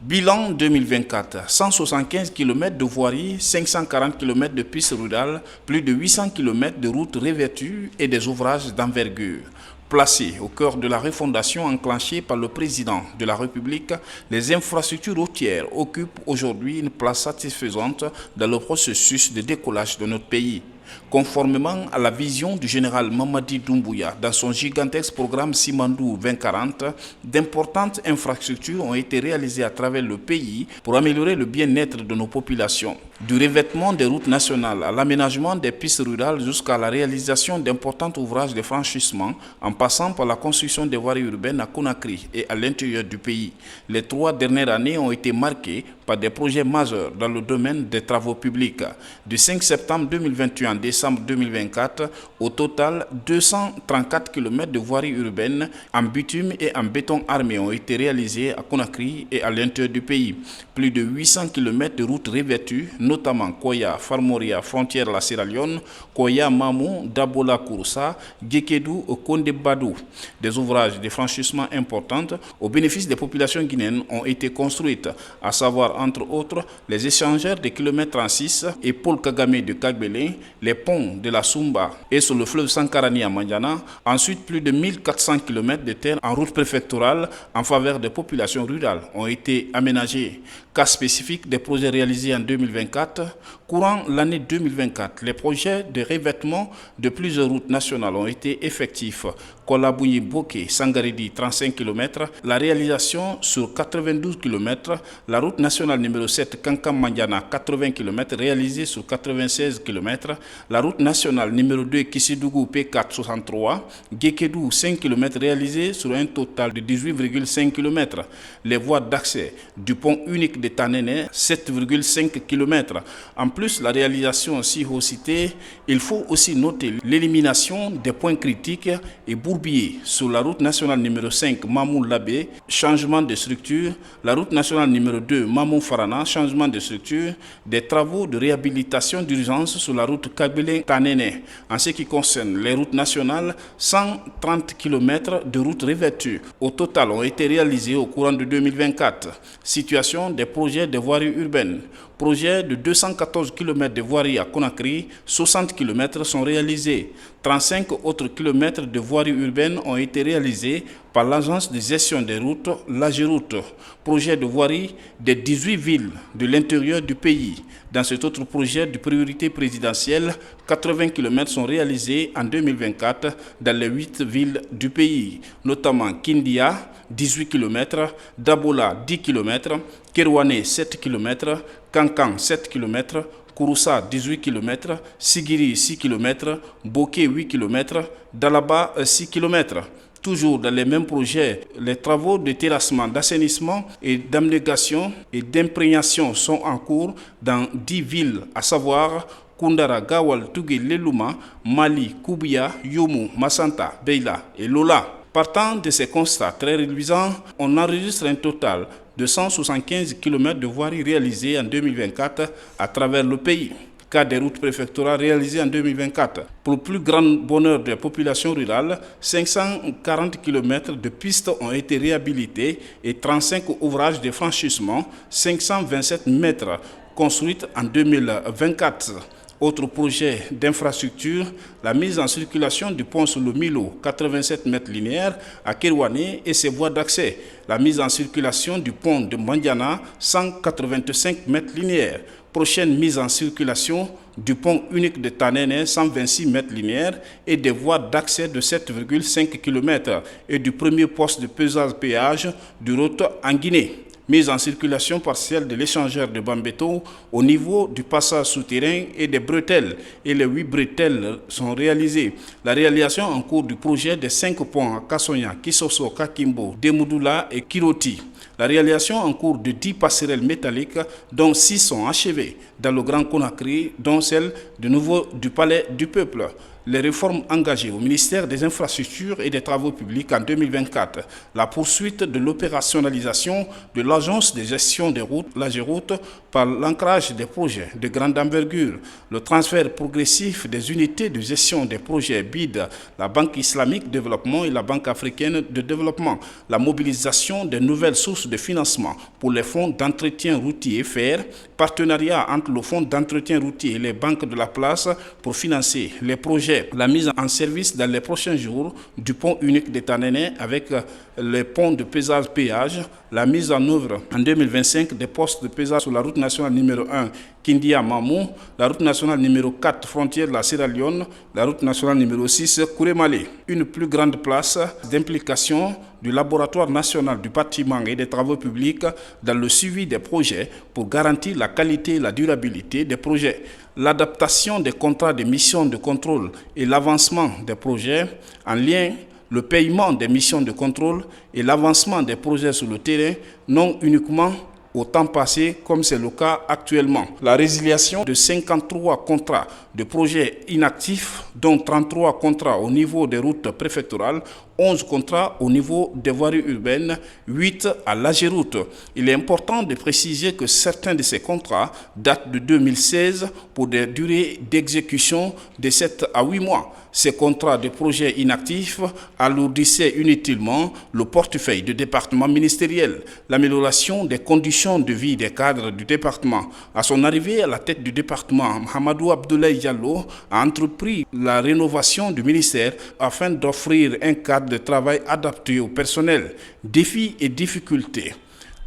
Bilan 2024, 175 km de voirie, 540 km de pistes rurales, plus de 800 km de routes revêtues et des ouvrages d'envergure. Placés au cœur de la refondation enclenchée par le président de la République, les infrastructures routières occupent aujourd'hui une place satisfaisante dans le processus de décollage de notre pays. Conformément à la vision du général Mamadi Doumbouya dans son gigantesque programme Simandou 2040, d'importantes infrastructures ont été réalisées à travers le pays pour améliorer le bien-être de nos populations. Du revêtement des routes nationales à l'aménagement des pistes rurales jusqu'à la réalisation d'importants ouvrages de franchissement, en passant par la construction des voiries urbaines à Conakry et à l'intérieur du pays. Les 3 dernières années ont été marquées par des projets majeurs dans le domaine des travaux publics. Du 5 septembre 2021 à décembre 2024, au total, 234 km de voiries urbaines en bitume et en béton armé ont été réalisés à Conakry et à l'intérieur du pays. Plus de 800 km de routes revêtues, notamment Koya, Farmoria, frontière la Sierra Leone, Koya, Mamou, Dabola, Kouroussa, Gekedou, Konde Badou. Des ouvrages de franchissement importants au bénéfice des populations guinéennes ont été construits, à savoir entre autres les échangeurs de kilomètre 36 et Paul Kagame de Kagbele, les ponts de la Sumba et sur le fleuve Sankarani à Mandiana. Ensuite, plus de 1400 km de terre en route préfectorale en faveur des populations rurales ont été aménagés. Cas spécifique des projets réalisés en 2024. Courant l'année 2024, les projets de revêtement de plusieurs routes nationales ont été effectifs. Kolabouyi Boké, Sangaridi, 35 km. La réalisation sur 92 km. La route nationale numéro 7, Kankam Mandiana, 80 km, réalisée sur 96 km. La route nationale numéro 2, Kissidougou, P4, 63. Gekedou, 5 km, réalisée sur un total de 18,5 km. Les voies d'accès du pont unique de Tanene, 7,5 km. En plus, la réalisation aussi citée, il faut aussi noter l'élimination des points critiques et bourbiers sur la route nationale numéro 5, Mamou-Labé, changement de structure, la route nationale numéro 2, Mamou-Farana, changement de structure, des travaux de réhabilitation d'urgence sur la route Kagbele-Tanene. En ce qui concerne les routes nationales, 130 km de routes revêtues au total ont été réalisés au courant de 2024. Situation des projets de voirie urbaine. Projet de 214 km de voirie à Conakry, 60 km sont réalisés. 35 autres kilomètres de voirie urbaine ont été réalisés par l'agence de gestion des routes, l'AGEROUTE. Projet de voirie des 18 villes de l'intérieur du pays. Dans cet autre projet de priorité présidentielle, 80 km sont réalisés en 2024 dans les 8 villes du pays, notamment Kindia, 18 km, Dabola, 10 km, Kerouane, 7 km, Kankan, 7 km, Kouroussa, 18 km, Sigiri, 6 km, Boké, 8 km, Dalaba, 6 km. Toujours dans les mêmes projets, les travaux de terrassement, d'assainissement et d'abnégation et d'imprégnation sont en cours dans 10 villes, à savoir Koundara, Gawal, Tougué, Lelouma, Mali, Koubia, Youmou, Massanta, Beila et Lola. Partant de ces constats très réduisants, on enregistre un total de 175 km de voirie réalisées en 2024 à travers le pays. Cas des routes préfectorales réalisées en 2024. Pour le plus grand bonheur des populations rurales, 540 km de pistes ont été réhabilitées et 35 ouvrages de franchissement, 527 mètres construits en 2024. Autre projet d'infrastructure, la mise en circulation du pont sur le Milo, 87 mètres linéaires, à Kerouane et ses voies d'accès. La mise en circulation du pont de Mandiana, 185 mètres linéaires. Prochaine mise en circulation du pont unique de Tanene, 126 mètres linéaires, et des voies d'accès de 7,5 km et du premier poste de pesage péage du route en Guinée. Mise en circulation partielle de l'échangeur de Bambeto au niveau du passage souterrain et des bretelles. Et les 8 bretelles sont réalisées. La réalisation en cours du projet des 5 ponts à Kassonya, Kisoso, Kakimbo, Demoudoula et Kiroti. La réalisation en cours de 10 passerelles métalliques, dont 6 sont achevées dans le Grand Conakry, dont celle de nouveau du Palais du Peuple. les réformes engagées au ministère des Infrastructures et des Travaux publics en 2024, la poursuite de l'opérationnalisation de l'Agence de gestion des routes, l'AGEROUTE, par l'ancrage des projets de grande envergure, le transfert progressif des unités de gestion des projets BID, la Banque islamique de développement et la Banque africaine de développement, la mobilisation des nouvelles sources de financement pour les fonds d'entretien routier FER, partenariat entre le fonds d'entretien routier et les banques de la place pour financer les projets, la mise en service dans les prochains jours du pont unique de Tanene avec les ponts de pesage-péage, la mise en œuvre en 2025 des postes de pesage sur la route nationale numéro 1 Kindia-Mamou, la route nationale numéro 4 frontière de la Sierra Leone, la route nationale numéro 6 Kouré-Malé. Une plus grande place d'implication du laboratoire national du bâtiment et des travaux publics dans le suivi des projets pour garantir la qualité et la durabilité des projets. L'adaptation des contrats de mission de contrôle et l'avancement des projets en lien le paiement des missions de contrôle et l'avancement des projets sur le terrain, non uniquement au temps passé, comme c'est le cas actuellement. La résiliation de 53 contrats de projets inactifs, dont 33 contrats au niveau des routes préfectorales, 11 contrats au niveau des voiries urbaines, 8 à l'AGEROUTE. Il est important de préciser que certains de ces contrats datent de 2016 pour des durées d'exécution de 7 à 8 mois. Ces contrats de projets inactifs alourdissaient inutilement le portefeuille du département ministériel. L'amélioration des conditions de vie des cadres du département. À son arrivée à la tête du département, Mahamadou Abdoulaye Diallo a entrepris la rénovation du ministère afin d'offrir un cadre de travail adapté au personnel. Défis et difficultés.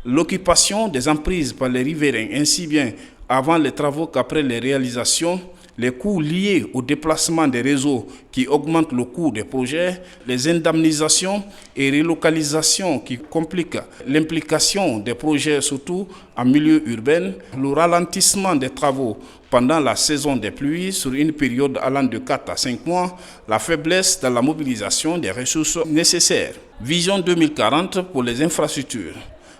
L'occupation des emprises par les riverains, ainsi bien avant les travaux qu'après les réalisations, les coûts liés au déplacement des réseaux qui augmentent le coût des projets, les indemnisations et relocalisations qui compliquent l'implication des projets, surtout en milieu urbain, le ralentissement des travaux pendant la saison des pluies sur une période allant de 4 à 5 mois, la faiblesse dans la mobilisation des ressources nécessaires. Vision 2040 pour les infrastructures.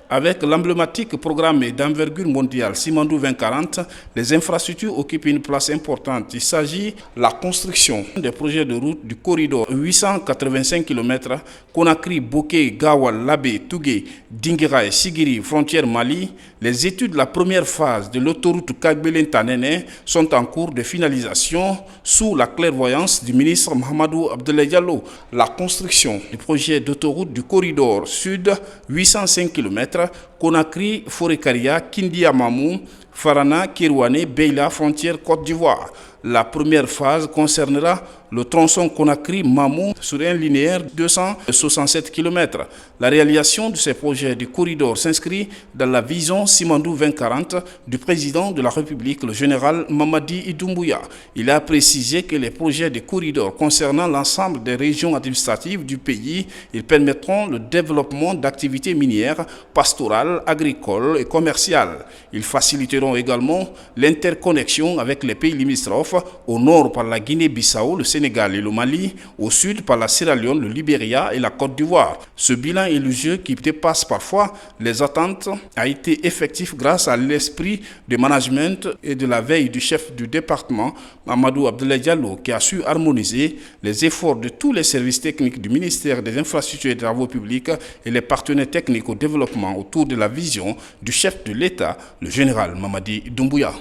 Avec l'emblématique programme d'envergure mondiale Simandou 2040, les infrastructures occupent une place importante. Il s'agit de la construction des projets de route du corridor 885 km Conakry, Boké, Gawal, Labé, Tougué, Dinguiraï, Sigiri, frontière Mali. Les études de la première phase de l'autoroute Kagbelen-Tanene sont en cours de finalisation sous la clairvoyance du ministre Mahamadou Abdoulaye Diallo. La construction du projet d'autoroute du corridor sud 805 km Conakry, Forêt-Karia, Kindia-Mamou, Farana, Kirouane, Beila, frontière Côte d'Ivoire. La première phase concernera le tronçon Conakry-Mamou sur un linéaire de 267 km. La réalisation de ces projets du corridor s'inscrit dans la vision Simandou 2040 du président de la République, le général Mamadi Doumbouya. Il a précisé que les projets de corridor concernant l'ensemble des régions administratives du pays, ils permettront le développement d'activités minières, pastorales, agricoles et commerciales. Ils faciliteront également l'interconnexion avec les pays limitrophes, au nord par la Guinée-Bissau, le Sénégal et le Mali, au sud par la Sierra Leone, le Libéria et la Côte d'Ivoire. Ce bilan élogieux qui dépasse parfois les attentes a été effectif grâce à l'esprit de management et de la veille du chef du département, Mahamadou Abdoulaye Diallo, qui a su harmoniser les efforts de tous les services techniques du ministère des Infrastructures et des Travaux publics et les partenaires techniques au développement autour de la vision du chef de l'État, le général Mamadi Doumbouya.